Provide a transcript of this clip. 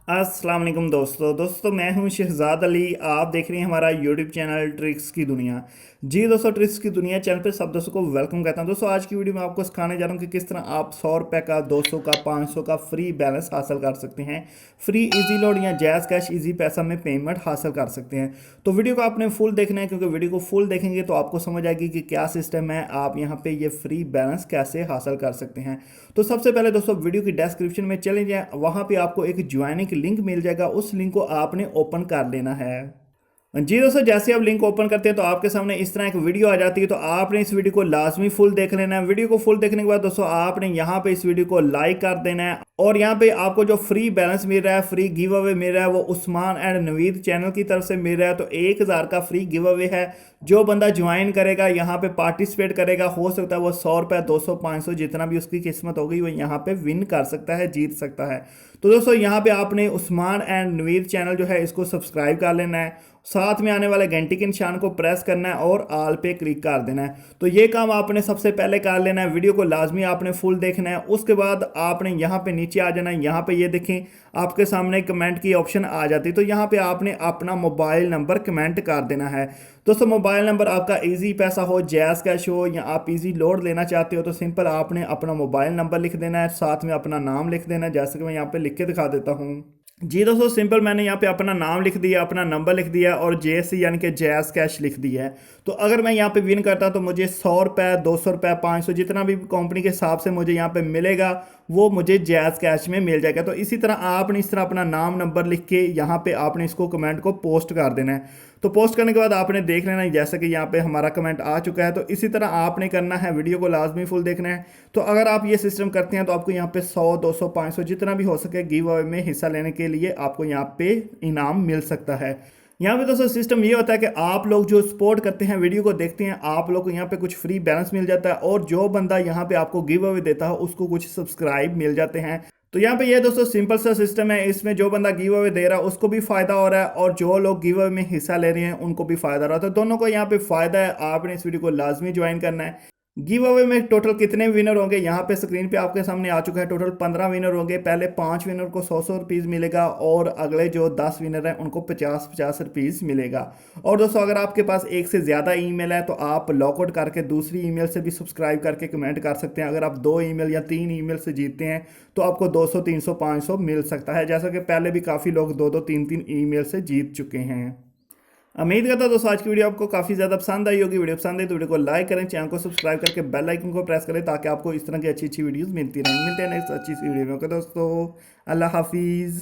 अस्सलाम वालेकुम दोस्तों मैं हूं शहजाद अली। आप देख रहे हैं हमारा यूट्यूब चैनल ट्रिक्स की दुनिया। जी दोस्तों, ट्रिक्स की दुनिया चैनल पे सब दोस्तों को वेलकम कहता हूं। दोस्तों आज की वीडियो में आपको सिखाने जा रहा हूं कि किस तरह आप 100 रुपये का, 200 का, 500 का फ्री बैलेंस हासिल कर सकते हैं। फ्री इजी लोड या जैज़ कैश इजी पैसा में पेमेंट हासिल कर सकते हैं। तो वीडियो को आपने फुल देखना है, क्योंकि वीडियो को फुल देखेंगे तो आपको समझ आएगी कि क्या सिस्टम है, आप यहाँ पे ये फ्री बैलेंस कैसे हासिल कर सकते हैं। तो सबसे पहले दोस्तों वीडियो की डिस्क्रिप्शन में चले जाएं, वहाँ पे आपको एक ज्वाइनिंग लिंक मिल जाएगा। उस लिंक को आपने ओपन कर लेना है। जी दोस्तों, जैसे आप लिंक ओपन करते हैं तो आपके सामने इस तरह एक वीडियो आ जाती है। तो आपने इस वीडियो को लाजमी फुल देख लेना है। वीडियो को फुल देखने के बाद दोस्तों आपने यहाँ पे इस वीडियो को लाइक कर देना है। और यहाँ पे आपको जो फ्री बैलेंस मिल रहा है, फ्री गिव अवे मिल रहा है, वो उस्मान एंड नवीद चैनल की तरफ से मिल रहा है। तो 1000 का फ्री गिव अवे है। जो बंदा ज्वाइन करेगा, यहाँ पे पार्टिसिपेट करेगा, हो सकता है वो 100 रुपये, 200, 500 जितना भी उसकी किस्मत होगी वो यहाँ पे विन कर सकता है, जीत सकता है। तो दोस्तों यहाँ पे आपने उस्मान एंड नवीद चैनल जो है इसको सब्सक्राइब कर लेना है। साथ में आने वाले घंटी के निशान को प्रेस करना है और ऑल पे क्लिक कर देना है। तो ये काम आपने सबसे पहले कर लेना है। वीडियो को लाजमी आपने फुल देखना है। उसके बाद आपने यहाँ पे नीचे आ जाना है। यहाँ पे ये देखें, आपके सामने कमेंट की ऑप्शन आ जाती है। तो यहाँ पे आपने अपना मोबाइल नंबर कमेंट कर देना है। दोस्तों मोबाइल नंबर आपका इजी पैसा हो, जैज़ कैश हो, या आप इजी लोड लेना चाहते हो तो सिंपल आपने अपना मोबाइल नंबर लिख देना है, साथ में अपना नाम लिख देना है। जैसे कि मैं यहाँ पे लिख के दिखा देता हूँ। जी दोस्तों, सिंपल मैंने यहाँ पे अपना नाम लिख दिया, अपना नंबर लिख दिया और जेएससी यानी कि जैज़ कैश लिख दिया है। तो अगर मैं यहाँ पे विन करता तो मुझे 100 रुपये, 200 रुपये, 500 जितना भी कंपनी के हिसाब से मुझे यहाँ पे मिलेगा वो मुझे जैज़ कैश में मिल जाएगा। तो इसी तरह आपने इस तरह अपना नाम नंबर लिख के यहाँ पे आपने इसको कमेंट को पोस्ट कर देना है। तो पोस्ट करने के बाद आपने देख लेना है जैसे कि यहाँ पे हमारा कमेंट आ चुका है। तो इसी तरह आपने करना है, वीडियो को लाजमी फुल देखना है। तो अगर आप ये सिस्टम करते हैं तो आपको यहाँ पे 100, 200, 500 जितना भी हो सके गिव अवे में हिस्सा लेने के लिए आपको यहाँ पे इनाम मिल सकता है। यहाँ पे दोस्तों सिस्टम ये होता है कि आप लोग जो सपोर्ट करते हैं, वीडियो को देखते हैं, आप लोग को यहाँ पे कुछ फ्री बैलेंस मिल जाता है। और जो बंदा यहाँ पे आपको गिव अवे देता है उसको कुछ सब्सक्राइब मिल जाते हैं। तो यहाँ पे ये दोस्तों सिंपल सा सिस्टम है। इसमें जो बंदा गिव अवे दे रहा है उसको भी फायदा हो रहा है, और जो लोग गिव अवे में हिस्सा ले रहे हैं उनको भी फायदा हो रहा है। तो दोनों को यहाँ पे फायदा है। आपने इस वीडियो को लाजमी ज्वाइन करना है। गिव अवे में टोटल कितने विनर होंगे यहाँ पे स्क्रीन पे आपके सामने आ चुका है। टोटल 15 विनर होंगे। पहले 5 विनर को 100 रुपीज़ मिलेगा, और अगले जो 10 विनर हैं उनको 50 रुपीज़ मिलेगा। और दोस्तों अगर आपके पास एक से ज़्यादा ईमेल है तो आप लॉगआउट करके दूसरी ईमेल से भी सब्सक्राइब करके कमेंट कर सकते हैं। अगर आप 2 ईमेल या 3 ईमेल से जीतते हैं तो आपको 200, 300, 500 मिल सकता है। जैसा कि पहले भी काफ़ी लोग 2-2, 3-3 ईमेल से जीत चुके हैं। उम्मीद करता हूं दोस्तों आज की वीडियो आपको काफ़ी ज़्यादा पसंद आई होगी। वीडियो पसंद आई तो वीडियो को लाइक करें, चैनल को सब्सक्राइब करके बेल आइकन को प्रेस करें ताकि आपको इस तरह की अच्छी अच्छी वीडियोस मिलती रहें। मिलते हैं नेक्स्ट अच्छी सी वीडियो में। ओके दोस्तों, अल्लाह हाफिज़।